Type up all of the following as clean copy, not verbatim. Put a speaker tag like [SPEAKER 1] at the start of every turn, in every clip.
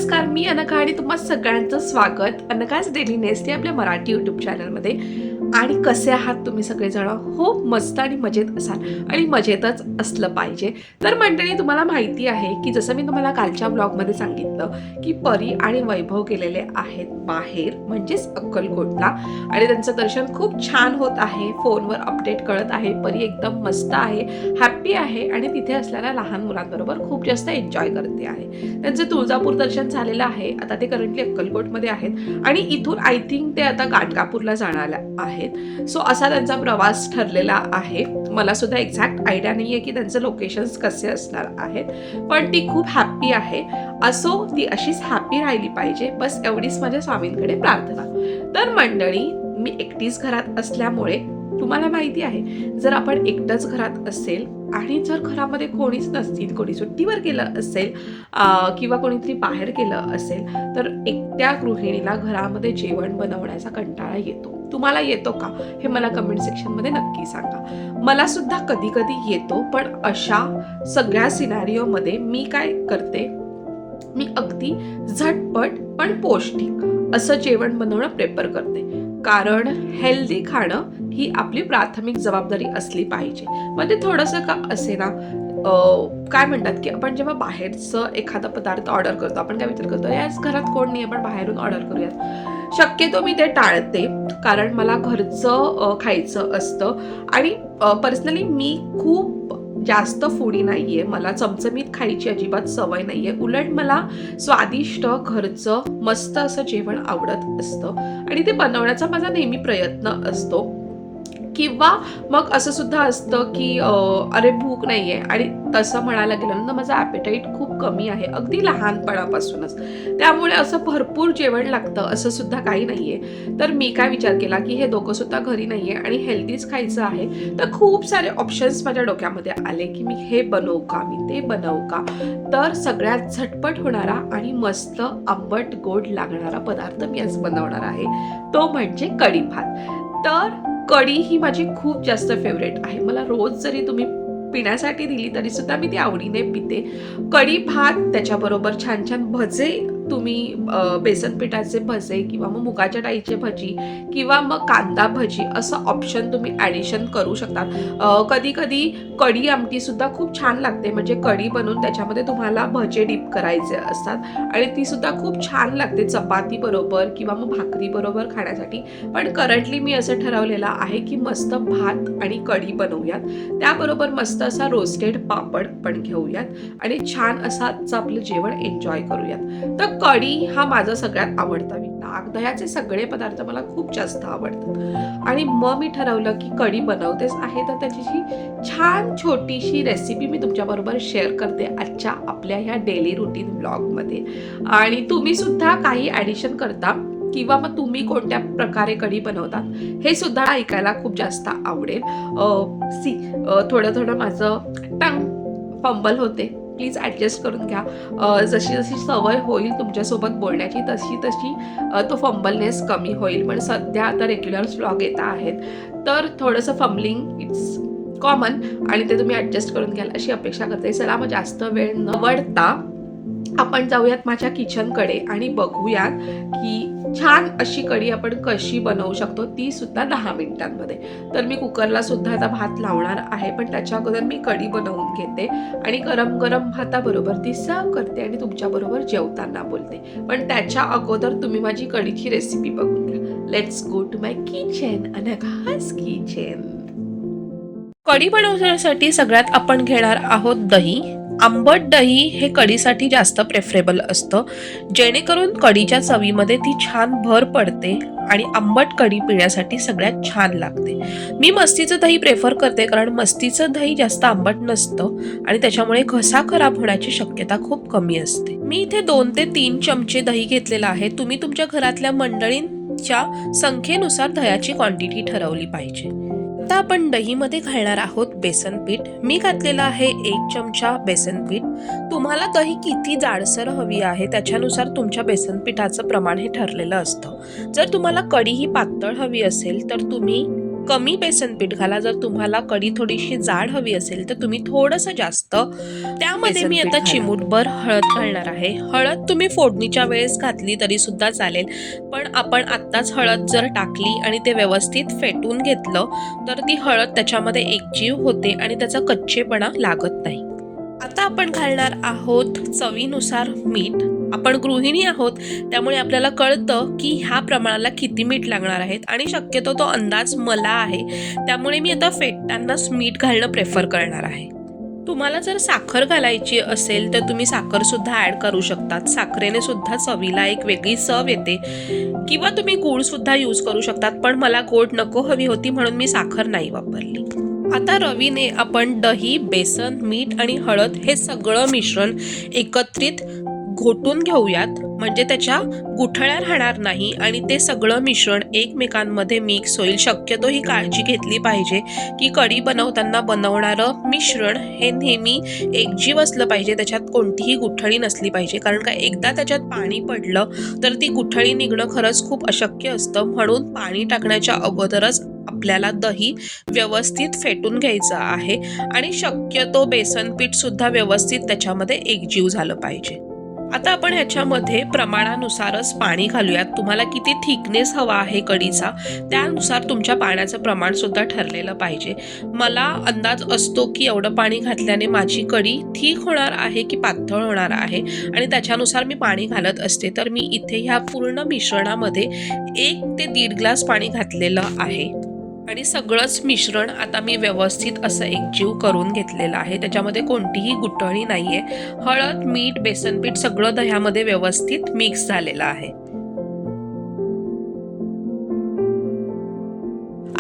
[SPEAKER 1] नमस्कार, मी अनघा आणि तुम्हा सगळ्यांचं स्वागत अनघाच डेली नेस्ट या आपल्या मराठी यूट्यूब चॅनलमध्ये. आणि कसे आहात तुम्ही सगळेजण? हो, मस्त आणि मजेत असाल आणि मजेतच असलं पाहिजे. तर मंडळी, तुम्हाला माहिती आहे की जसं मी तुम्हाला कालच्या ब्लॉगमध्ये सांगितलं की परी आणि वैभव गेलेले आहेत बाहेर, म्हणजेच अक्कलकोटला, आणि त्यांचं दर्शन खूप छान होत आहे. फोनवर अपडेट कळत आहे, परी एकदम मस्त आहे, हॅप्पी आहे आणि तिथे असलेल्या लहान मुलांबरोबर खूप जास्त एन्जॉय करते आहे. त्यांचं तुळजापूर दर्शन झालेलं आहे. आता ते करंटली अक्कलकोटमध्ये आहेत आणि इथून आय थिंक ते आता गाणगापूरला जाणार आहेत. सो असा त्यांचा प्रवास ठरलेला आहे. मला सुद्धा एक्झॅक्ट आयडिया नाहीये की त्यांचे लोकेशन्स कसे असणार आहेत, पण ती खूप हॅप्पी आहे. असो, ती अशीच हॅप्पी राहिली पाहिजे, बस एवढीच माझ्या स्वामींकडे प्रार्थना. तर मंडळी, मी एकटीच घरात असल्यामुळे तुम्हाला माहिती आहे, जर आपण एकटंच घरात असेल आणि जर घरामध्ये कोणीच नसतील, कोणी सुट्टीवर गेलं असेल किंवा कोणीतरी बाहेर गेलं असेल, तर एकट्या गृहिणीला घरामध्ये जेवण बनवण्याचा कंटाळा येतो. तुम्हाला येतो का? हे मला कमेंट सेक्शनमध्ये नक्की सांगा. मला सुद्धा कधी कधी येतो, पण अशा सगळ्या सिनारिओमध्ये मी काय करते, मी अगदी झटपट पण पौष्टिक असं जेवण बनवणं प्रेफर करते. कारण हेल्दी खाणं ही आपली प्राथमिक जबाबदारी असली पाहिजे. मग ते थोडंसं का असे ना, काय म्हणतात की आपण जेव्हा बाहेरचं एखादा पदार्थ ऑर्डर करतो, आपण काय विचार करतो, याच घरात कोण नाही, आपण बाहेरून ऑर्डर करूयात. शक्यतो मी ते टाळते, कारण मला घरचं खायचं असतं. आणि पर्सनली मी खूप जास्त फूडी नाहीये, मला चमचमीत खायची अजिबात सवय नाहीये. उलट मला स्वादिष्ट घरचं मस्त असं जेवण आवडत असतं आणि ते बनवण्याचा माझा नेहमी प्रयत्न असतो. किंवा मग असं सुद्धा असतं की अरे भूक नाहीये, आणि तसं म्हणायला गेलं ना, माझं ॲपेटाईट खूप कमी आहे अगदी लहानपणापासूनच, त्यामुळे असं भरपूर जेवण लागतं असं सुद्धा काही नाहीये. तर मी काय विचार केला की हे दोघं सुद्धा घरी नाहीये आणि हेल्दीच खायचं आहे, तर खूप सारे ऑप्शन्स माझ्या डोक्यामध्ये आले की मी हे बनवू का, मी ते बनवू का. तर सगळ्यात झटपट होणारा आणि मस्त आंबट गोड लागणारा पदार्थ मी आज बनवणार आहे, तो म्हणजे कढी भात. तर कढी ही माझी खूप जास्त फेवरेट आहे. मला रोज जरी तुम्ही पिण्यासाठी दिली तरी सुद्धा मी ती आवडीने पिते. कढी भात, त्याच्याबरोबर छान छान भजे, तुम्ही बेसन पिठाचे भजे किंवा मग मुगाच्या डाळीचे भजी किंवा मग कांदा भजी असं ऑप्शन तुम्ही ॲडिशन करू शकता. कधी कधी कढी आमटी सुद्धा खूप छान लागते, म्हणजे कढी बनवून त्याच्यामध्ये तुम्हाला भजे डिप करायचे असतात आणि ती सुद्धा खूप छान लागते चपाती बरोबर किंवा मग भाकरी बरोबर खाण्यासाठी. पण करंटली मी असं ठरवलेलं आहे की मस्त भात आणि कढी बनवूयात, त्याबरोबर मस्त असा रोस्टेड पापड पण घेऊयात आणि छान असं आपलं जेवण एन्जॉय करूयात. तर कढी हा माझा सगळ्यात आवडता. दह्याचे सगळे पदार्थ मला खूप जास्त आवडतात आणि मग मी ठरवलं की कढी बनवतेच आहे, तर त्याची छान छोटीशी रेसिपी मी तुमच्याबरोबर शेअर करते आजच्या आपल्या ह्या डेली रुटीन ब्लॉगमध्ये. आणि तुम्ही सुद्धा काही ॲडिशन करता किंवा मग तुम्ही कोणत्या प्रकारे कढी बनवतात हे सुद्धा ऐकायला खूप जास्त आवडेल. थोडं थोडं माझं टंग फंबल होते, प्लीज ॲडजस्ट करून घ्या. जशी जशी सवय होईल तुमच्यासोबत बोलण्याची तशी तशी तो फंबलनेस कमी होईल. पण सध्या आता रेग्युलर व्लॉग येत आहेत, तर थोडंसं फंबलिंग इट्स कॉमन आणि ते तुम्ही ॲडजस्ट करून घ्याल अशी अपेक्षा करते. चला, मग जास्त वेळ न वळता आपण जाऊयात माझ्या किचनकडे आणि बघूयात की छान अशी कढी आपण कशी बनवू शकतो, ती सुद्धा 10 मिनिटांमध्ये. तर मी कुकरला सुद्धा आता भात लावणार आहे, पण त्याच्या अगोदर मी कढी बनवून घेते आणि गरम गरम भाताबरोबर ती सर्व करते आणि तुमच्याबरोबर जेवताना बोलते. पण त्याच्या अगोदर तुम्ही माझी कढीची रेसिपी बघून घ्या. Let's go to my kitchen, Anagha's kitchen. कढी बनवण्यासाठी सगळ्यात आपण घेणार आहोत दही. आंबट दही हे कढीसाठी जास्त प्रेफरेबल असतं, जेणेकरून कढीच्या चवीमध्ये ती छान भर पडते आणि आंबट कढी पिण्यासाठी सगळ्यात छान लागते. मी मस्तीचं दही प्रेफर करते, कारण मस्तीचं दही जास्त आंबट नसतं आणि त्याच्यामुळे घसा खराब होण्याची शक्यता खूप कमी असते. मी इथे 2 ते 3 चमचे दही घेतलेलं आहे. तुम्ही तुमच्या घरातल्या मंडळींच्या संख्येनुसार दह्याची क्वांटिटी ठरवली पाहिजे. आता आपण दहीमध्ये घालणार आहोत बेसन पीठ. मी घातलेलं आहे 1 चमचा बेसन पीठ. तुम्हाला दही किती जाडसर हवी आहे त्याच्यानुसार तुमच्या बेसन पिठाचं प्रमाण हे ठरलेलं असतं. जर तुम्हाला कढी ही पातळ हवी असेल तर तुम्ही कमी बेसन पीठ घाला. जर तुम्हाला कढी थोडीशी जाड हवी असेल तर तुम्ही थोडंसं जास्त. त्यामध्ये मी आता चिमूटभर हळद घालणार आहे. हळद तुम्ही फोडणीच्या वेळेस घातली तरी सुद्धा चालेल, पण आपण आत्ताच हळद जर टाकली आणि ते व्यवस्थित फेटून घेतलं तर ती हळद त्याच्यामध्ये एकजीव होते आणि त्याचा कच्चेपणा लागत नाही. आता आपण घालणार आहोत चवीनुसार मीठ. आपण गृहिणी आहोत त्यामुळे आपल्याला कळतं की ह्या प्रमाणाला किती मीठ लागणार आहेत आणि शक्यतो तो अंदाज मला आहे, त्यामुळे मी आता फेटतानाच मीठ घालणं प्रेफर करणार आहे. तुम्हाला जर साखर घालायची असेल तर तुम्ही साखर सुद्धा ऍड करू शकतात. साखरेने सुद्धा चवीला एक वेगळी चव येते, किंवा तुम्ही गूळ सुद्धा यूज करू शकतात, पण मला गोड नको हवी होती म्हणून मी साखर नाही वापरली. आता रवीने आपण दही, बेसन, मीठ आणि हळद हे सगळं मिश्रण एकत्रित घोटून घेऊयात, म्हणजे त्याच्या गुठळ्या राहणार नाही आणि ते सगळं मिश्रण एकमेकांमध्ये मिक्स होईल. शक्यतो ही काळजी घेतली पाहिजे की कढी बनवताना बनवणारं मिश्रण हे नेहमी एकजीव असलं पाहिजे, त्याच्यात कोणतीही गुठळी नसली पाहिजे, कारण का एकदा त्याच्यात पाणी पडलं तर ती गुठळी निघणं खरंच खूप अशक्य असतं. म्हणून पाणी टाकण्याच्या अगोदरच आपल्याला दही व्यवस्थित फेटून घ्यायचं आहे आणि शक्यतो बेसन पीठ सुद्धा व्यवस्थित त्याच्यामध्ये एकजीव झालं पाहिजे. आता आपण ह्याच्यामध्ये प्रमाणानुसारच पाणी घालूयात. तुम्हाला किती थिकनेस हवा आहे कढीचा त्यानुसार तुमच्या पाण्याचं प्रमाण सुद्धा ठरलेलं पाहिजे. मला अंदाज असतो की एवढं पाणी घातल्याने माझी कढी थिक होणार आहे की पातळ होणार आहे आणि त्याच्यानुसार मी पाणी घालत असते. तर मी इथे ह्या पूर्ण मिश्रणामध्ये 1 ते 1.5 ग्लास पाणी घातलेलं आहे आणि सगळंच मिश्रण आता मी व्यवस्थित असं एकजीव करून घेतलेलं आहे. त्याच्यामध्ये कोणतीही गुठळी नाहीये. हळद, मीठ, बेसन पीठ सगळं दह्यामध्ये व्यवस्थित मिक्स झालेलं आहे.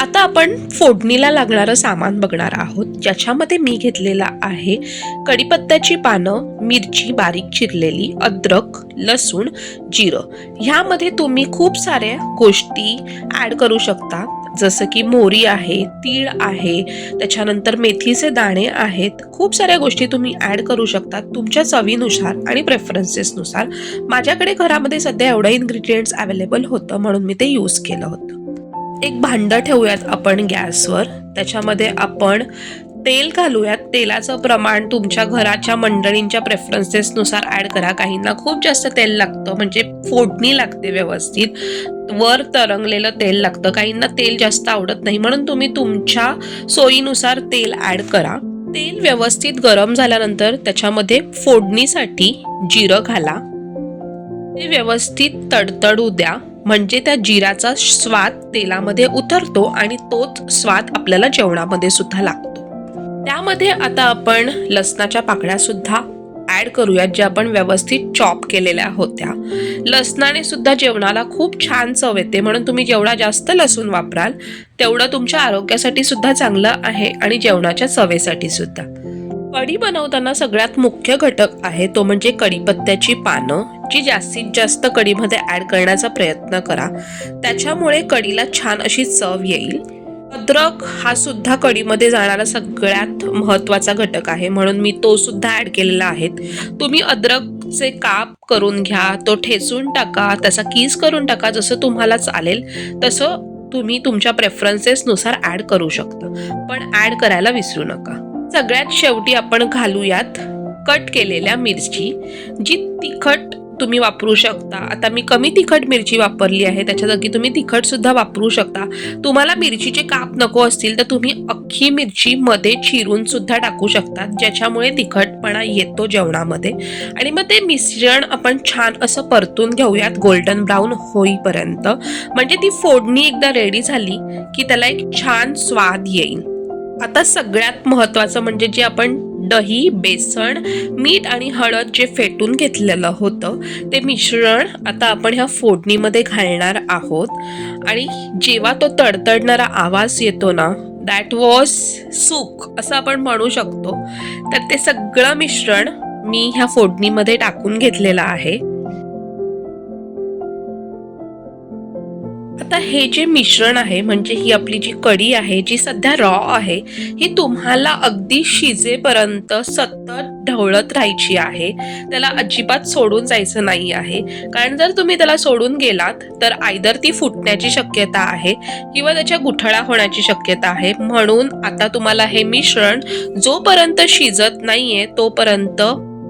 [SPEAKER 1] आता आपण फोडणीला लागणारं सामान बघणार आहोत, ज्याच्यामध्ये मी घेतलेला आहे कढीपत्त्याची पानं, मिरची बारीक चिरलेली, अद्रक, लसूण, जिरं. ह्यामध्ये तुम्ही खूप साऱ्या गोष्टी ऍड करू शकता, जसं की मोहरी आहे, तीळ आहे, त्याच्यानंतर मेथीचे दाणे आहेत. खूप साऱ्या गोष्टी तुम्ही ऍड करू शकता तुमच्या चवीनुसार आणि प्रेफरन्सेसनुसार. माझ्याकडे घरामध्ये सध्या एवढं इन्ग्रेडियंट्स अवेलेबल होतं म्हणून मी ते यूज केलं होतं. एक भांडं ठेवूयात आपण गॅसवर. त्याच्यामध्ये आपण तेल घालूयात. तेलाचं प्रमाण तुमच्या घराच्या मंडळींच्या प्रेफरन्सेसनुसार ऍड करा. काहींना खूप जास्त तेल लागतं, म्हणजे फोडणी लागते व्यवस्थित, वर तरंगलेलं तेल लागतं. काहींना तेल जास्त आवडत नाही, म्हणून तुम्ही तुमच्या सोयीनुसार तेल ऍड करा. तेल व्यवस्थित गरम झाल्यानंतर त्याच्यामध्ये फोडणीसाठी जिरं घाला. ते व्यवस्थित तडतडू द्या, म्हणजे त्या जिराचा स्वाद तेलामध्ये उतरतो आणि तोच स्वाद आपल्याला जेवणामध्ये सुद्धा लागतो. त्यामध्ये आता आपण लसणाच्या पाकळ्या सुद्धा ऍड करूयात, ज्या आपण व्यवस्थित चॉप केलेल्या होत्या. लसणाने सुद्धा जेवणाला खूप छान चव येते, म्हणून तुम्ही जेवढा जास्त लसूण वापराल तेवढं तुमच्या आरोग्यासाठी सुद्धा चांगलं आहे आणि जेवणाच्या चवेसाठी सुद्धा. कढी बनवताना सगळ्यात मुख्य घटक आहे तो म्हणजे कढीपत्त्याची पानं, जी जास्तीत जास्त कढीमध्ये ऍड करण्याचा प्रयत्न करा. त्याच्यामुळे कढीला छान अशी चव येईल. अद्रक हा सुद्धा कढीमध्ये जाणारा सगळ्यात महत्त्वाचा घटक आहे, म्हणून मी तो सुद्धा ऍड केलेला आहे. तुम्ही अद्रकचे काप करून घ्या, तो ठेचून टाका, त्याचा कीस करून टाका, जसं तुम्हाला चालेल तसं तुम्ही तुमच्या प्रेफरन्सेसनुसार ऍड करू शकता, पण ऍड करायला विसरू नका. सगळ्यात शेवटी आपण घालूयात कट केलेल्या मिरची, जी तिखट तुम्ही वापरू शकता. आता मी कमी तिखट मिरची वापरली आहे, त्याच्या जागी तुम्ही तिखट सुद्धा वापरू शकता. तुम्हाला मिरचीचे काप नको असतील तर तुम्ही अख्खी मिरची मध्ये चिरून सुद्धा टाकू शकता, ज्याच्यामुळे तिखटपणा येतो जेवणामध्ये. आणि मग ते मिश्रण आपण छान असं परतून घेऊयात गोल्डन ब्राऊन होईपर्यंत, म्हणजे ती फोडणी एकदा रेडी झाली की त्याला एक छान स्वाद येईल. आता सगळ्यात महत्त्वाचं म्हणजे जे आपण दही, बेसन, मीठ आणि हळद जे फेटून घेतलेलं होतं ते मिश्रण आता आपण ह्या फोडणीमध्ये घालणार आहोत. आणि जेव्हा तो तडतडणारा आवाज येतो ना, दॅट वॉज सुख असं आपण म्हणू शकतो. तर ते सगळं मिश्रण मी ह्या फोडणीमध्ये टाकून घेतलेलं आहे. आता हे जे मिश्रण आहे, म्हणजे ही आपली जी कढी आहे जी सध्या रॉ आहे, ही तुम्हाला अगदी शिजेपर्यंत सतत ढवळत राहायची आहे. त्याला अजिबात सोडून जायचं नाही आहे, कारण जर तुम्ही त्याला सोडून गेलात तर आयदर ती फुटण्याची शक्यता आहे किंवा त्याच्या गुठळा होण्याची शक्यता आहे. म्हणून आता तुम्हाला हे मिश्रण जोपर्यंत शिजत नाहीये तोपर्यंत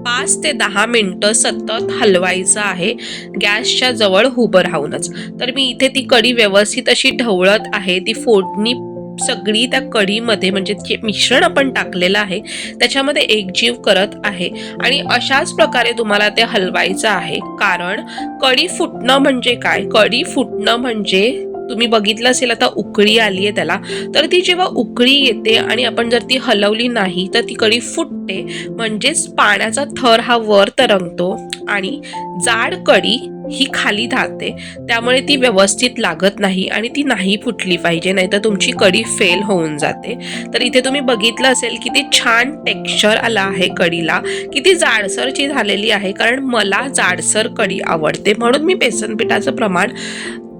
[SPEAKER 1] 5 ते 10 मिनिटं सतत हलवायचं आहे, गॅसच्या जवळ उभं राहूनच. तर मी इथे ती कढी व्यवस्थित अशी ढवळत आहे. ती फोडणी सगळी त्या कढीमध्ये, म्हणजे जे मिश्रण आपण टाकलेलं आहे त्याच्यामध्ये एकजीव करत आहे आणि अशाच प्रकारे तुम्हाला ते हलवायचं आहे. कारण कढी फुटणं म्हणजे काय? कढी फुटणं म्हणजे तुम्ही बघितलं असेल आता उकळी आली आहे त्याला, तर ती जेव्हा उकळी येते आणि आपण जर ती हलवली नाही तर ती कढी फुटते, म्हणजेच पाण्याचा थर हा वर तरंगतो आणि जाड कढी ही खाली धावते. त्यामुळे ती व्यवस्थित लागत नाही आणि ती नाही फुटली पाहिजे, नाहीतर तुमची कढी फेल होऊन जाते. तर इथे तुम्ही बघितलं असेल किती छान टेक्स्चर आला आहे कढीला, किती जाडसरची झालेली आहे. कारण मला जाडसर कढी आवडते म्हणून मी बेसन पिठाचं प्रमाण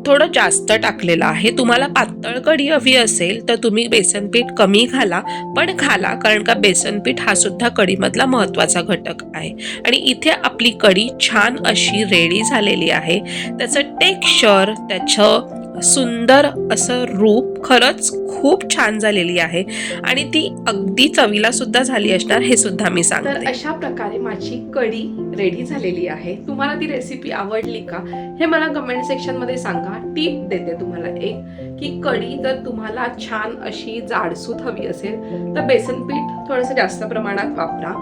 [SPEAKER 1] थोडं जास्त टाकलेलं आहे. तुम्हाला पातळ कढी हवी असेल तर तुम्ही बेसन पीठ कमी घाला, पण घाला, कारण का बेसन पीठ हा सुद्धा कढीमधला महत्त्वाचा घटक आहे. आणि इथे आपली कढी छान अशी रेडी झालेली आहे. त्याचं टेक्स्चर, त्याचं सुंदर असं रूप खरंच खूप छान झालेली आहे आणि ती अगदी चवीला सुद्धा झाली असणार, हे सुद्धा मी सांगते. तर अशा प्रकारे माझी कढी रेडी झालेली आहे. तुम्हाला ती रेसिपी आवडली का हे मला कमेंट सेक्शन मध्ये सांगा. टिप देते तुम्हाला एक, की कढी जर तुम्हाला छान अशी जाडसूत हवी असेल तर बेसन पीठ थोडंसं जास्त प्रमाणात वापरा.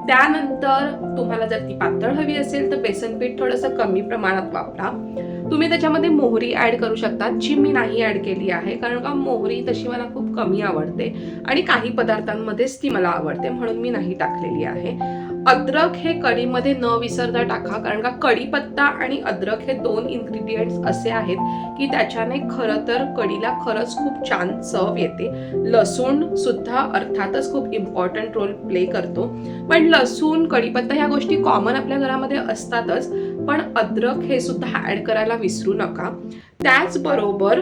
[SPEAKER 1] त्यानंतर तुम्हाला जर ती पातळ हवी असेल तर बेसन पीठ थोडंसं कमी प्रमाणात वापरा. तुम्ही त्याच्यामध्ये मोहरी ऍड करू शकता, जी मी नाही ऍड केली आहे, कारण का मोहरी तशी मला खूप कमी आवडते आणि काही पदार्थांमध्येच ती मला आवडते म्हणून मी नाही टाकलेली आहे. अद्रक हे कढीमध्ये न विसरता टाका, कारण का कढीपत्ता आणि अद्रक हे 2 इन्ग्रेडियंट्स असे आहेत की त्याच्याने खरं तर कढीला खरंच खूप छान चव येते. लसूण सुद्धा अर्थातच खूप इम्पॉर्टंट रोल प्ले करतो, पण लसूण, कढीपत्ता ह्या गोष्टी कॉमन आपल्या घरामध्ये असतातच, पण अद्रक हे सुद्धा ऍड करायला विसरू नका. त्याचबरोबर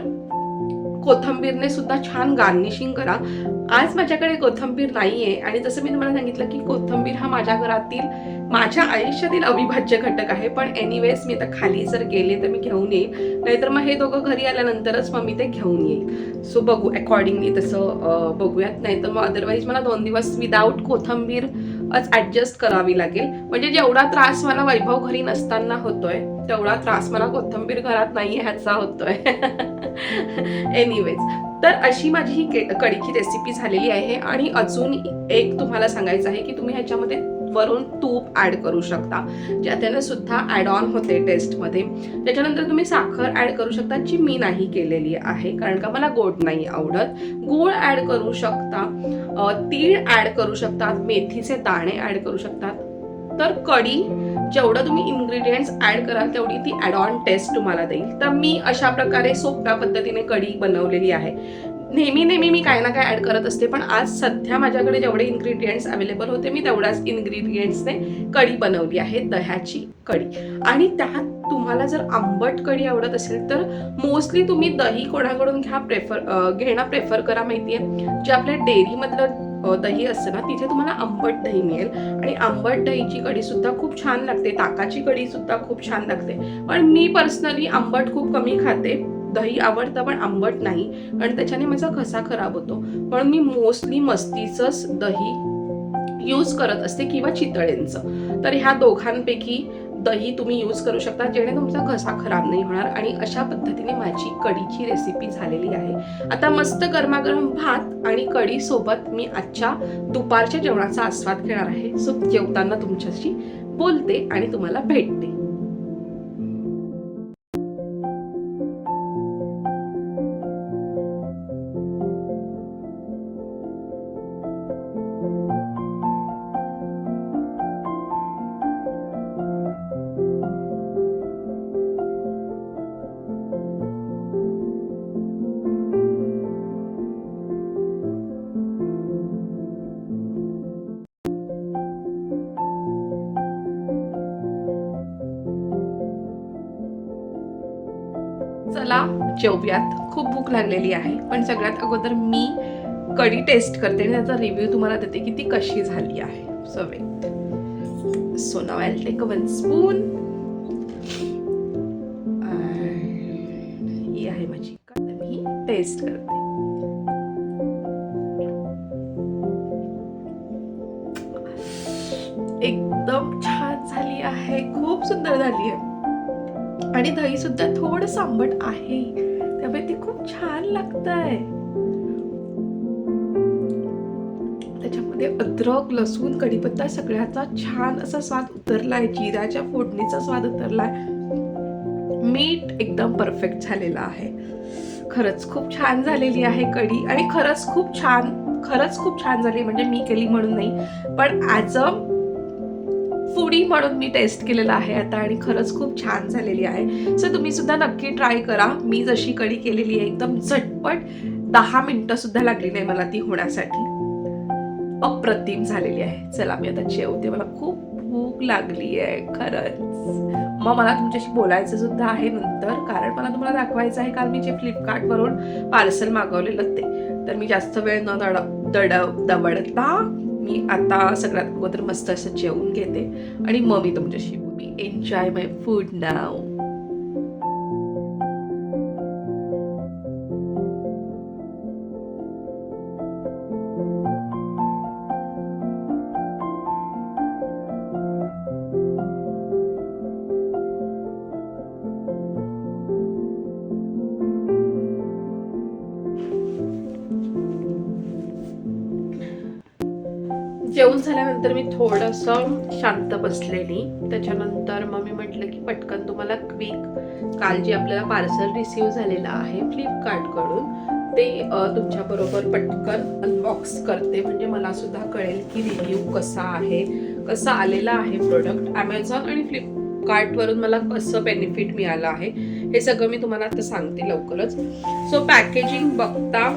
[SPEAKER 1] कोथिंबीरने सुद्धा छान गार्निशिंग करा. आज माझ्याकडे कोथिंबीर नाहीये आणि जसं मी तुम्हाला सांगितलं की कोथिंबीर हा माझ्या घरातील, माझ्या आयुष्यातील अविभाज्य घटक आहे. पण एनिवेज मी आता खाली जर गेले तर मी घेऊन येईल, नाहीतर मग हे दोघं घरी आल्यानंतरच मग मी ते घेऊन येईल. सो बघू अकॉर्डिंगली तसं बघूयात, नाहीतर मग अदरवाईज मला 2 दिवस विदाऊट कोथिंबीर ऍडजस्ट करावी लागेल. म्हणजे जेवढा त्रास मला वैभव घरी नसताना होतोय तेवढा त्रास मला कोथिंबीर घरात नाहीये ह्याचा होतोय. एनिवेज, तर अशी माझी ही कढीची रेसिपी झालेली आहे. आणि अजून एक तुम्हाला सांगायचं आहे की तुम्ही ह्याच्यामध्ये वरून तूप ऍड करू शकता, ज्याच्याने सुद्धा ऍड ऑन होते टेस्टमध्ये. त्याच्यानंतर तुम्ही साखर ऍड करू शकता, जी मी नाही केलेली आहे कारण का मला गोड नाही आवडत. गूळ ऍड करू शकता, तीळ ऍड करू शकतात, मेथीचे दाणे ऍड करू शकतात. तर कढी जेवढं तुम्ही इन्ग्रेडियंट्स ऍड कराल तेवढी ती ऍड ऑन टेस्ट तुम्हाला देईल. तर मी अशा प्रकारे सोप्या पद्धतीने कढी बनवलेली आहे. नेहमी मी काय ना काय ऍड करत असते, पण आज सध्या माझ्याकडे जेवढे इन्ग्रेडियंट्स अवेलेबल होते मी तेवढ्याच इन्ग्रेडियंट्सने कढी बनवली आहे, दह्याची कढी. आणि त्यात तुम्हाला जर आंबट कढी आवडत असेल तर मोस्टली तुम्ही दही कोणाकडून घेणं प्रेफर करा. माहितीये, जे आपल्या डेअरीमधलं दही असतं ना, तिथे तुम्हाला आंबट दही मिळेल आणि आंबट दहीची कढी सुद्धा खूप छान लागते. ताकाची कढी सुद्धा खूप छान लागते, पण मी पर्सनली आंबट खूप कमी खाते. दही आवडतं पण आंबट नाही, कारण त्याच्याने माझा घसा खराब होतो. म्हणून मी मोस्टली मस्तीचंच दही यूज करत असते किंवा चितळेंचं. तर ह्या दोघांपैकी दही तुम्ही यूज करू शकता, जेणे तुमचा घसा खराब नाही होणार. आणि अशा पद्धतीने माझी कढीची रेसिपी झालेली आहे. आता मस्त गरमागरम भात आणि कढी सोबत मी आजच्या दुपारच्या जेवणाचा आस्वाद घेणार आहे. सो जेवताना तुमच्याशी बोलते आणि तुम्हाला भेटते. चला जेवूयात, खूप भूक लागलेली आहे. पण सगळ्यात अगोदर मी कढी टेस्ट करते आणि त्याचा रिव्ह्यू तुम्हाला देते की ती कशी झाली आहे. So now I take 1 spoon. ही आहे माझी कढी, मी टेस्ट करते. एकदम छान झाली आहे, खूप सुंदर झाली आहे आणि दही सुद्धा थोडं आंबट आहे, त्यामुळे ते खूप छान लागतंय. त्याच्यामध्ये अद्रक, लसूण, कढीपत्ता सगळ्याचा छान असा स्वाद उतरलाय, जिऱ्याच्या फोडणीचा स्वाद उतरलाय, मीठ एकदम परफेक्ट झालेलं आहे. खरंच खूप छान झालेली आहे कढी आणि खरंच खूप छान झाली. म्हणजे मी केली म्हणून नाही, पण ॲज अ फूडी म्हणून मी टेस्ट केलेला आहे आता आणि खरंच खूप छान झालेली आहे. सो तुम्ही सुद्धा नक्की ट्राय करा. मी जशी कढी केलेली आहे एकदम झटपट, 10 मिनिटं सुद्धा लागली नाही मला ती होण्यासाठी. अप्रतिम झालेली आहे. चला मी आता जेवते, मला खूप भूक लागली आहे खरंच. मग मला तुमच्याशी बोलायचं सुद्धा आहे नंतर, कारण मला तुम्हाला दाखवायचं आहे काल मी जे फ्लिपकार्टवरून पार्सल मागवलेलं ते. तर मी जास्त वेळ न दवडता मी आता सगळ्यात अगोदर मस्त असं जेवून घेते आणि मग मी तुमच्याशी बोलते. एन्जॉय माय फूड नाव. जेवण झाल्यानंतर मी थोडंसं शांत बसलेली. त्याच्यानंतर मग मी म्हटलं की पटकन तुम्हाला क्विक काल जे आपल्याला पार्सल रिसीव झालेलं आहे फ्लिपकार्टकडून ते तुमच्याबरोबर पटकन अनबॉक्स करते, म्हणजे मला सुद्धा कळेल की रिव्ह्यू कसा आहे, कसा आलेला आहे प्रोडक्ट. ॲमेझॉन आणि फ्लिपकार्टवरून मला कसं बेनिफिट मिळालं आहे हे सगळं मी तुम्हाला आता सांगते लवकरच. सो पॅकेजिंग बघता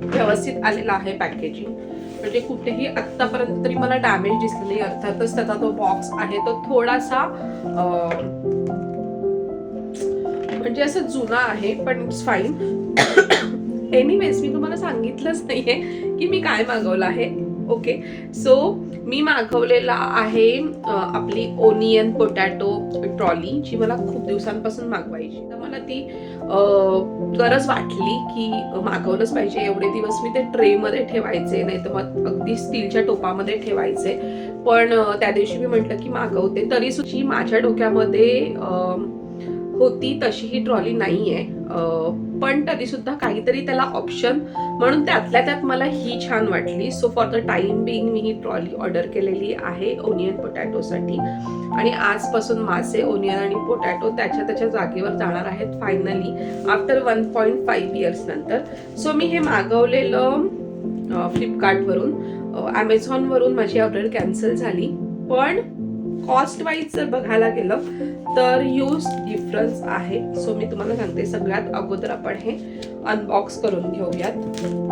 [SPEAKER 1] व्यवस्थित आलेलं आहे पॅकेजिंग, म्हणजे कुठेही आत्तापर्यंत तरी मला डॅमेज दिसलं नाही. अर्थातच त्याचा तो बॉक्स आहे तो थोडासा म्हणजे असं जुना आहे, पण इट्स फाईन. एनिवेज मी तुम्हाला सांगितलंच नाहीये की मी काय मागवलं आहे. ओके, सो मी मागवलेला आहे आपली ओनियन पोटॅटो ट्रॉली, जी मला खूप दिवसांपासून मागवायची. तर मला ती गरज वाटली की मागवलंच पाहिजे. एवढे दिवस मी ते ट्रेमध्ये ठेवायचे, नाही तर मग अगदी स्टीलच्या टोपामध्ये ठेवायचे, पण त्या दिवशी मी म्हटलं की मागवते. तरी सुद्धा माझ्या डोक्यामध्ये होती तशी ही ट्रॉली नाहीये, पण तरी सुद्धा काहीतरी त्याला ऑप्शन म्हणून त्यातल्या त्यात मला ही छान वाटली. So for the time being me he trolley order केलेली आहे ओनियन पोटॅटोसाठी आणि आजपासून माझे ओनियन आणि पोटॅटो त्याच्या जागेवर जाणार आहेत फायनली आफ्टर 1.5 इयर्स नंतर. सो मी हे मागवलेलं फ्लिपकार्टवरून, ॲमेझॉनवरून माझी ऑर्डर कॅन्सल झाली, पण कॉस्ट वाईज जर बघायला गेलं तर ह्यूज डिफरन्स आहे. सो मी तुम्हाला सांगते. सगळ्यात अगोदर आपण हे अनबॉक्स करून घेऊयात.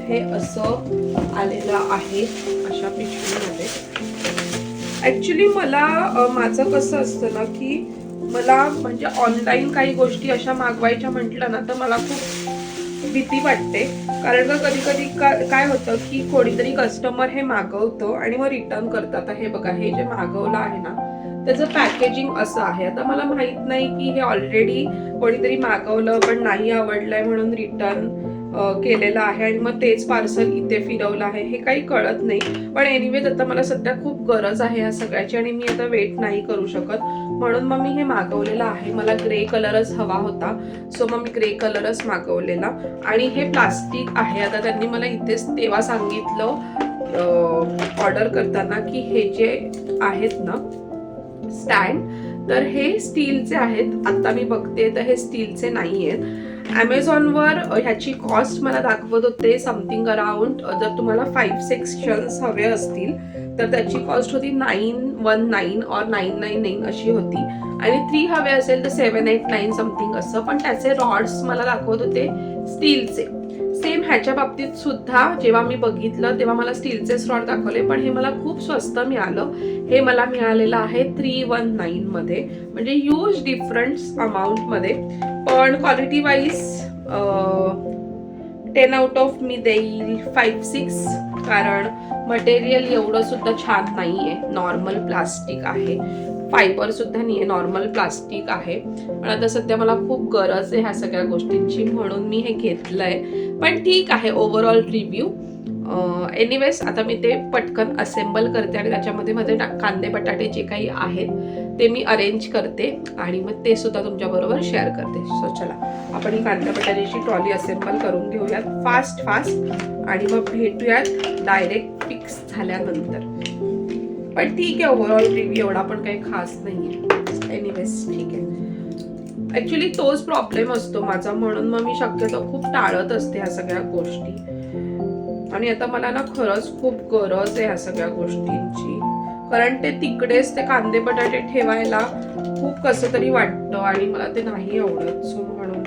[SPEAKER 1] हे असं आलेलं आहे अशा पिशवीमध्ये. ॲक्च्युली मला माझं कसं असतं ना की मला म्हणजे ऑनलाईन काही गोष्टी अशा मागवायच्या म्हटलं ना तर मला खूप भीती वाटते, कारण का कधी कधी काय होतं की कोणीतरी कस्टमर हे मागवतो आणि मग रिटर्न करतात. हे बघा, हे जे मागवलं आहे ना त्याचं पॅकेजिंग असं आहे. आता मला माहित नाही की हे ऑलरेडी कोणीतरी मागवलं पण नाही आवडलंय म्हणून रिटर्न केलेलं आहे आणि मग तेच पार्सल इथे फिरवलं आहे, हे काही कळत नाही. पण एनिवेज आता मला सध्या खूप गरज आहे या सगळ्याची आणि मी आता वेट नाही करू शकत, म्हणून मग मी हे मागवलेलं आहे. मला ग्रे कलरच हवा होता, सो मग मी ग्रे कलरच मागवलेला. आणि हे प्लास्टिक आहे. आता त्यांनी मला इथेच तेव्हा सांगितलं ऑर्डर करताना की हे जे आहेत ना स्टँड, तर हे स्टीलचे आहेत. आता मी बघते तर हे स्टीलचे नाही आहेत. ॲमेझॉनवर ह्याची कॉस्ट मला दाखवत होते समथिंग अराउंड, जर तुम्हाला 5 सेक्शन्स हवे असतील तर त्याची कॉस्ट होती 919 और 999 अशी होती, आणि 3 हवे असेल तर 789 समथिंग असं. पण त्याचे रॉड्स मला दाखवत होते स्टीलचे. सेम ह्याच्या बाबतीत सुद्धा जेव्हा मी बघितलं तेव्हा मला स्टीलचेच रॉड दाखवले, पण हे मला खूप स्वस्त मिळालं. हे मला मिळालेलं आहे 319 मध्ये, म्हणजे ह्यूज डिफरन्स अमाऊंटमध्ये. पण quality wise 10 out of me देईल 5-6, कारण मटेरियल एवढं सुद्धा छान नाही आहे. नॉर्मल प्लास्टिक आहे, फायबर सुद्धा नाही आहे, नॉर्मल प्लास्टिक आहे. पण आता सध्या मला खूप गरज आहे ह्या सगळ्या गोष्टींची, म्हणून मी हे घेतलंय. पण ठीक आहे, ओव्हरऑल रिव्ह्यू. एनिवेज आता मी ते पटकन असेंबल करते आणि त्याच्यामध्ये माझे कांदे बटाटे जे काही आहेत ते मी अरेंज करते आणि मग ते सुद्धा तुमच्याबरोबर शेअर करते. सो चला आपण ही कांदा बटाट्याची ट्रॉली असेंबल करून घेऊयात फास्ट आणि मग भेटूयात डायरेक्ट फिक्स झाल्यानंतर. पण ठीक आहे, ओव्हरऑल रिव्ह्यू एवढा पण काही खास नाही आहे. एनिवेज ठीक आहे. ॲक्च्युली तोच प्रॉब्लेम असतो माझा, म्हणून मग मी शक्यतो खूप टाळत असते ह्या सगळ्या गोष्टी. आणि आता मला ना खरंच खूप गरज आहे ह्या सगळ्या गोष्टींची, कारण ते तिकडेच ते कांदे बटाटे ठेवायला खूप कसं तरी वाटतं आणि मला ते नाही आवडत. सो म्हणून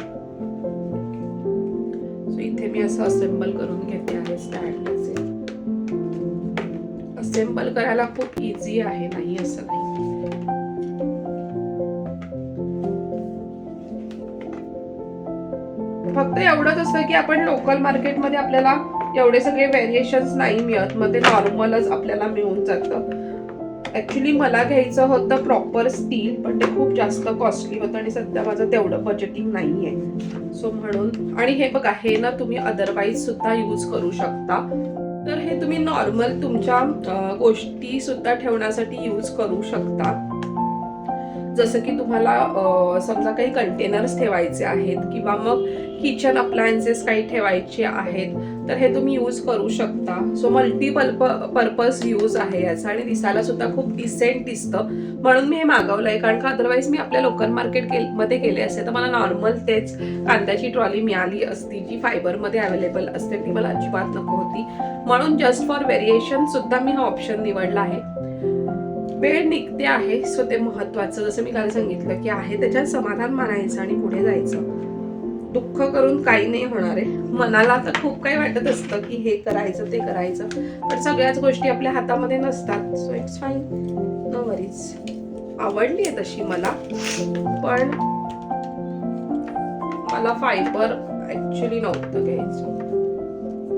[SPEAKER 1] इथे मी असं असेंबल करून घेते आहे. स्टँड असेंबल करायला खूप इझी आहे, नाही असं नाही. फक्त एवढंच असतं की आपण लोकल मार्केटमध्ये आपल्याला एवढे सगळे व्हेरिएशन्स नाही मिळत, मग ते नॉर्मलच आपल्याला मिळून जातं. ॲक्च्युली मला घ्यायचं होतं प्रॉपर स्टील, पण ते खूप जास्त कॉस्टली होतं आणि सध्या माझं तेवढं बजेटिंग नाही आहे. सो म्हणून, आणि हे बघा, हे ना तुम्ही अदरवाईज सुद्धा यूज करू शकता. तर हे तुम्ही नॉर्मल तुमच्या गोष्टी सुद्धा ठेवण्यासाठी यूज करू शकता. जसं की तुम्हाला समजा काही कंटेनर्स ठेवायचे आहेत किंवा मग किचन अप्लायन्सेस काही ठेवायचे आहेत तर हे तुम्ही यूज करू शकता. सो पर्पज यूज आहे याचा, आणि दिसायला सुद्धा खूप डिसेंट दिसतं, म्हणून मी हे मागवलंय. कारण का अदरवाईज मी आपल्या लोकल मार्केटमध्ये गेले असते तर मला नॉर्मल तेच कांद्याची ट्रॉली मिळाली असती जी फायबरमध्ये अवेलेबल असते, ती मला अजिबात नको होती. म्हणून जस्ट फॉर व्हेरिएशन सुद्धा मी हा ऑप्शन निवडला आहे. वेळ निघते आहे, सो ते महत्वाचं. जसं मी काल सांगितलं की आहे त्याच्यात समाधान मानायचं आणि पुढे जायचं. दुःख करून काही नाही होणार आहे. मनाला तर खूप काही वाटत असतं की हे करायचं ते करायचं, पण सगळ्याच गोष्टी आपल्या हातामध्ये नसतात. So it's fine, no worries. आवडली आहे तशी मला, पण मला फायबर ऍक्च्युली नव्हतं घ्यायचं.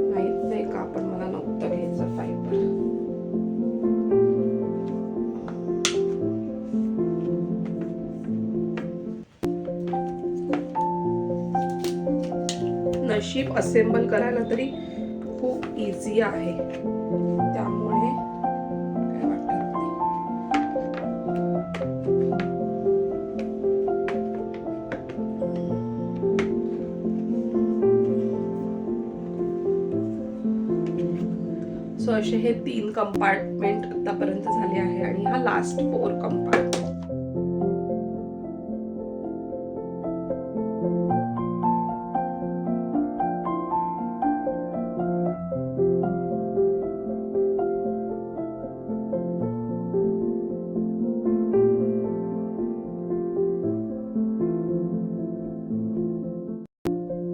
[SPEAKER 1] माहित नाही का, पण मला नव्हतं घ्यायचं फायबर. नशीब असेंबल करायला तरी खूप इझी आहे, त्यामुळे काय वाटत नाही. सो असे हे 3 कंपार्टमेंट आतापर्यंत झाले आहे आणि हा लास्ट 4 कंपार्टमेंट.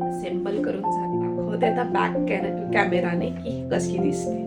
[SPEAKER 1] असेंबल करून झाली. दाखवते आता बॅक कॅमेराने की कशी दिसते.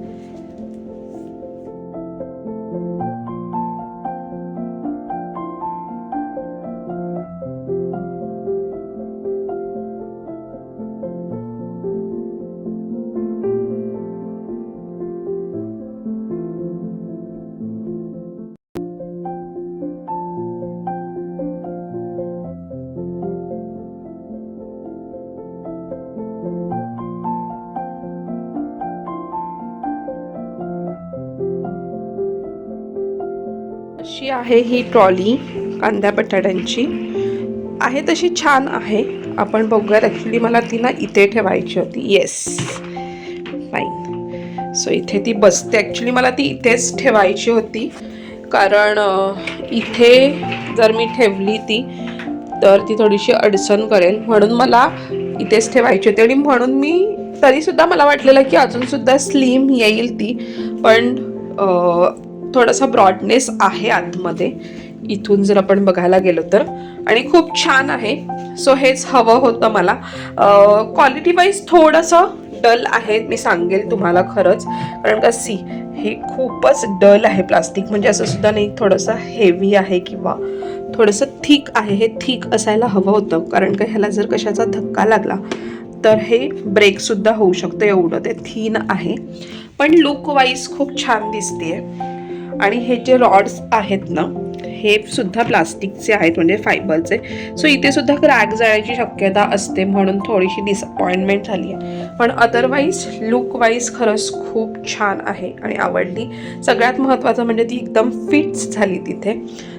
[SPEAKER 1] अशी आहे ही ट्रॉली कांद्या बटाट्यांची. आहे तशी छान आहे. आपण बघूयात. ॲक्च्युली मला ती ना इथे ठेवायची होती. Yes, fine. सो इथे ती बसते. ॲक्च्युली मला ती इथेच ठेवायची होती, कारण इथे जर मी ठेवली ती तर ती थोडीशी अडचण करेल, म्हणून मला इथेच ठेवायची होती आणि म्हणून मी तरीसुद्धा मला वाटलेलं की अजूनसुद्धा स्लिम येईल ती, पण थोडासा ब्रॉडनेस आहे आतमध्ये इथून जर आपण बघायला गेलो तर, आणि खूप छान आहे. सो हेच हवं होतं मला. क्वालिटी वाईज थोडंसं डल आहे मी सांगेल तुम्हाला खरंच, कारण का हे खूपच डल आहे प्लास्टिक, म्हणजे असं सुद्धा नाही थोडंसं हेवी आहे किंवा थोडंसं थिक आहे. हे थिक असायला हवं होतं, कारण का ह्याला जर कशाचा धक्का लागला तर हे ब्रेकसुद्धा होऊ शकतं, एवढं ते थिन आहे. पण लुक वाईज खूप छान दिसते. आणि हे जे रॉड्स आहेत ना हे सुद्धा प्लास्टिकचे आहेत, म्हणजे फायबरचे. सो इथे सुद्धा क्रॅक जाण्याची शक्यता असते, म्हणून थोडीशी डिसअपॉइंटमेंट झाली आहे. पण अदरवाईज लुक वाईज खरंच खूप छान आहे आणि आवडली. सगळ्यात महत्त्वाचं म्हणजे ती एकदम फिट्स झाली तिथे,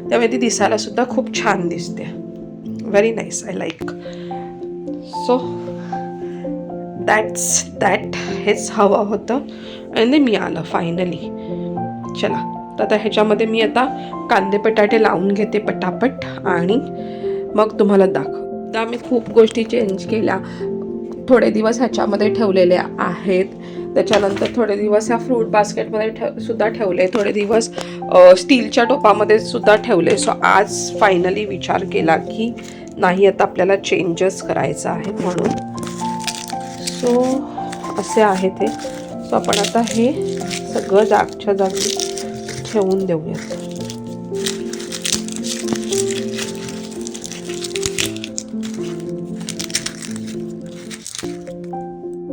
[SPEAKER 1] त्यामुळे ती दिसायला सुद्धा खूप छान दिसते. Very nice, I like. So that's that. हेच हवं होतं आणि मी आलं फायनली. चला, तर आता ह्याच्यामध्ये मी आता कांदे बटाटे लावून घेते पटापट आणि मग तुम्हाला दाखव. तर आम्ही खूप गोष्टी चेंज केल्या. थोडे दिवस ह्याच्यामध्ये ठेवलेल्या आहेत, त्याच्यानंतर थोडे दिवस ह्या फ्रूट बास्केटमध्ये सुद्धा ठेवले, थोडे दिवस स्टीलच्या टोपामध्ये सुद्धा ठेवले. सो आज फायनली विचार केला की नाही, आता आपल्याला चेंजेस करायचा आहे म्हणून. सो असे आहे ते. सो आपण आता हे सगळं जागच्या जागी ठेवून देऊयात.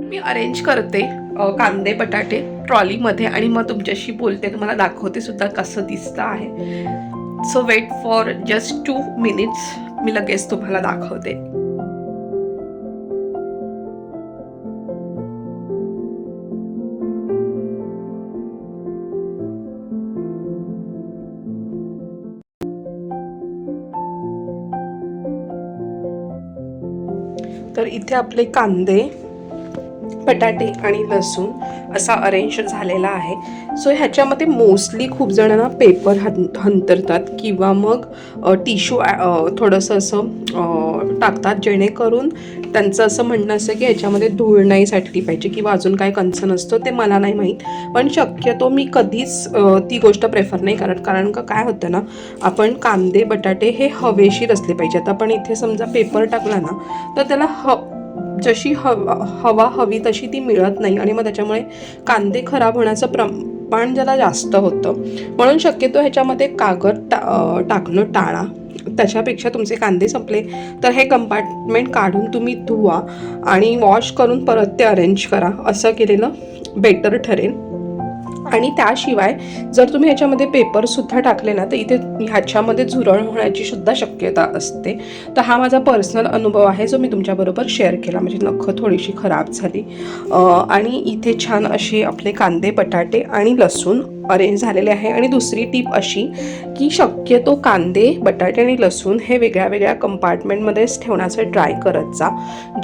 [SPEAKER 1] मी अरेंज करते कांदे बटाटे ट्रॉलीमध्ये आणि मग तुमच्याशी बोलते, तुम्हाला दाखवते सुद्धा कसं दिसतं आहे. So wait for just 2 minutes, मी लगेच तुम्हाला दाखवते. तर इथे आपले कांदे बटाटे आणि लसूण असा अरेंज झालेला आहे. सो ह्याच्यामध्ये मोस्टली खूप जणांना पेपर हंतरतात किंवा मग टिश्यू थोडंसं असं टाकतात, जेणेकरून त्यांचं असं म्हणणं असं की ह्याच्यामध्ये धूळ नाही साठली पाहिजे किंवा अजून काय कन्सर्न असतो ते मला नाही माहीत. पण शक्यतो मी कधीच ती गोष्ट प्रेफर नाही करत, कारण का काय होतं ना, आपण कांदे बटाटे हे हवेशीर असले पाहिजेत. आपण इथे समजा पेपर टाकला ना तर त्याला जशी हवा हवी तशी ती मिळत नाही आणि मग त्याच्यामुळे कांदे खराब होण्याचं प्रमाण जरा जास्त होतं. म्हणून शक्यतो ह्याच्यामध्ये कागद टाकणं टाळा. त्याच्यापेक्षा तुमचे कांदे संपले तर हे कंपार्टमेंट काढून तुम्ही धुवा आणि वॉश करून परत ते अरेंज करा. असं केलेलं बेटर ठरेल. आणि त्याशिवाय जर तुम्ही ह्याच्यामध्ये पेपरसुद्धा टाकले ना तर इथे ह्याच्यामध्ये झुरळ होण्याची सुद्धा शक्यता असते. तर हा माझा पर्सनल अनुभव आहे जो मी तुमच्याबरोबर शेअर केला. म्हणजे नखं थोडीशी खराब झाली. आणि इथे छान असे आपले कांदे बटाटे आणि लसूण अरेंज झालेले आहे. आणि दुसरी टीप अशी की शक्यतो कांदे बटाटे आणि लसूण हे वेगळ्या वेगळ्या कंपार्टमेंटमध्येच ठेवण्याचं ट्राय करत जा,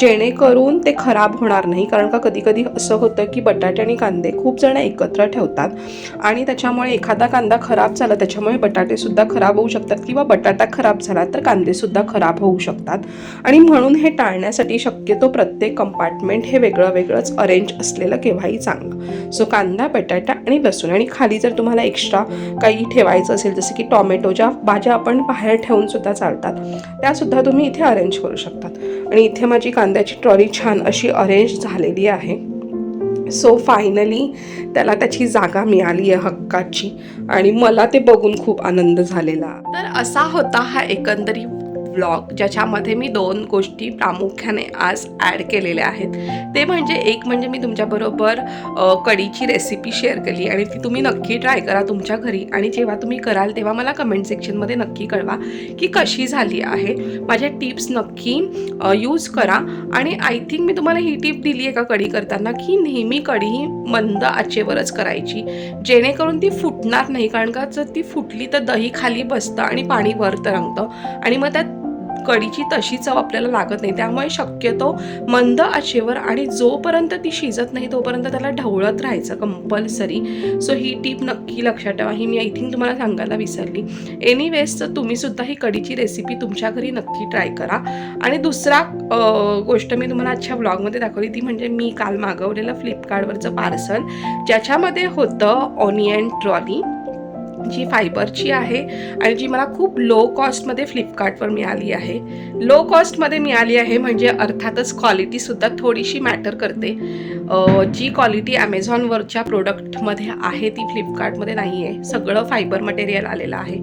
[SPEAKER 1] जेणेकरून ते खराब होणार नाही. कारण का कधी कधी असं होतं की बटाटे आणि कांदे खूप जण एकत्र ठेवतात आणि त्याच्यामुळे एखादा कांदा खराब झाला त्याच्यामुळे बटाटेसुद्धा खराब होऊ शकतात किंवा बटाटा खराब झाला तर कांदेसुद्धा खराब होऊ शकतात. आणि म्हणून हे टाळण्यासाठी शक्यतो प्रत्येक कंपार्टमेंट हे वेगळं वेगळंच अरेंज असलेलं केव्हाही चांगलं. सो कांदा बटाटा आणि लसूण, आणि खाली जर तुम्हाला एक्स्ट्रा काही ठेवायचं असेल जसं की टॉमॅटोच्या भाज्या आपण बाहेर ठेवून सुद्धा चालतात, त्यासुद्धा तुम्ही इथे अरेंज करू शकतात. आणि इथे माझी कांद्याची ट्रॉली छान अशी अरेंज झालेली आहे. सो फायनली त्याला त्याची जागा मिळाली आहे हक्काची आणि मला ते बघून खूप आनंद झालेला. तर असा होता हा एकंदरीत व्लॉग, ज्याच्यामध्ये मी 2 गोष्टी प्रामुख्याने आज ॲड केलेल्या आहेत. ते म्हणजे एक म्हणजे मी तुमच्याबरोबर कढीची रेसिपी शेअर केली आणि ती तुम्ही नक्की ट्राय करा तुमच्या घरी, आणि जेव्हा तुम्ही कराल तेव्हा मला कमेंट सेक्शनमध्ये नक्की कळवा की कशी झाली आहे. माझ्या टिप्स नक्की यूज करा. आणि आय थिंक मी तुम्हाला ही टिप दिली आहे का कढी करताना, की नेहमी कढी ही मंद आचेवरच करायची, जेणेकरून ती फुटणार नाही. कारण का जर ती फुटली तर दही खाली बसतं आणि पाणी वर तरंगतं आणि मग त्यात कढीची तशी चव आपल्याला लागत नाही. त्यामुळे शक्यतो मंद आचेवर आणि जोपर्यंत ती शिजत नाही तोपर्यंत त्याला ढवळत राहायचं कंपल्सरी. सो ही टिप नक्की लक्षात ठेवा. ही मी आय थिंक तुम्हाला सांगायला विसरली. एनिवेज तर तुम्हीसुद्धा ही कढीची रेसिपी तुमच्या घरी नक्की ट्राय करा. आणि दुसरा गोष्ट मी तुम्हाला आजच्या व्लॉगमध्ये दाखवली ती म्हणजे मी काल मागवलेलं फ्लिपकार्टवरचं पार्सल, ज्याच्यामध्ये होतं ऑनियन ट्रॉली, जी फायबरची आहे आणि जी मला खूप लो कॉस्टमध्ये फ्लिपकार्टवर मिळाली आहे. लो कॉस्टमध्ये मिळाली आहे म्हणजे अर्थातच क्वालिटीसुद्धा थोडीशी मॅटर करते. जी क्वालिटी ॲमेझॉनवरच्या प्रोडक्टमध्ये आहे ती फ्लिपकार्टमध्ये नाही आहे. सगळं फायबर मटेरियल आलेलं आहे.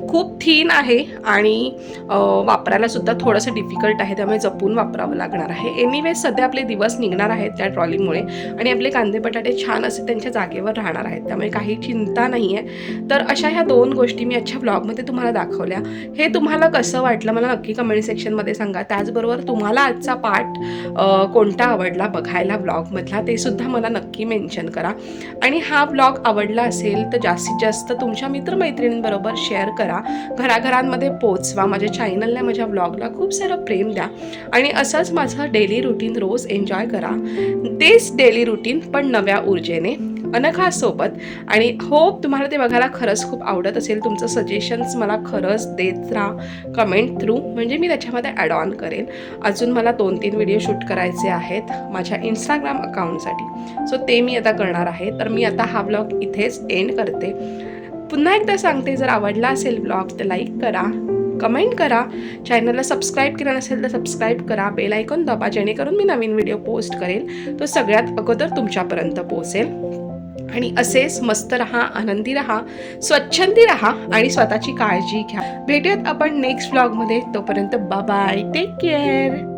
[SPEAKER 1] खूप थिन आहे आणि वापरायलासुद्धा थोडंसं डिफिकल्ट आहे, त्यामुळे जपून वापरावं लागणार आहे. एनिवेज सध्या आपले दिवस निघणार आहेत त्या ट्रॉलीमुळे आणि आपले कांदे बटाटे छान असे त्यांच्या जागेवर राहणार आहेत, त्यामुळे काही चिंता नाही आहे. तर अशा ह्या 2 गोष्टी मी आजच्या व्लॉगमध्ये तुम्हाला दाखवल्या. हे तुम्हाला कसं वाटलं मला नक्की कमेंट सेक्शनमध्ये सांगा. त्याचबरोबर तुम्हाला आजचा पार्ट कोणता आवडला बघायला व्लॉगमधला ते सुद्धा मला नक्की मेन्शन करा. आणि हा व्लॉग आवडला असेल तर जास्तीत जास्त तुमच्या मित्रमैत्रिणींबरोबर शेअर करा, घराघरांमध्ये पोचवा. माझ्या चॅनलला, माझ्या व्लॉगला खूप सारं प्रेम द्या आणि असंच माझं डेली रुटीन रोज एन्जॉय करा. तेच डेली रुटीन पण नव्या ऊर्जेने अनघासोबत. आणि होप तुम्हाला ते बघायला खरंच खूप आवडत असेल. तुमचं सजेशन्स मला खरंच देत राहा कमेंट थ्रू, म्हणजे मी त्याच्यामध्ये ॲड ऑन करेन. अजून मला 2-3 व्हिडिओ शूट करायचे आहेत माझ्या इंस्टाग्राम अकाउंटसाठी, सो ते मी आता करणार आहे. तर मी आता हा व्लॉग इथेच एंड करते. पुन्हा एकदा सांगते, जर आवडला असेल व्लॉग तर लाईक करा, कमेंट करा, चॅनलला सबस्क्राईब केलं नसेल तर सबस्क्राईब करा, बेल आयकॉन दाबा, जेणेकरून मी नवीन व्हिडिओ पोस्ट करेल तो सगळ्यात अगोदर तुमच्यापर्यंत पोहोचेल. आणि असेच मस्त रहा, आनंदी रहा, स्वच्छंदी रहा आणि स्वतःची काळजी घ्या. भेटूयात आपण नेक्स्ट व्लॉगमध्ये. तोपर्यंत बाय बाय, टेक केअर.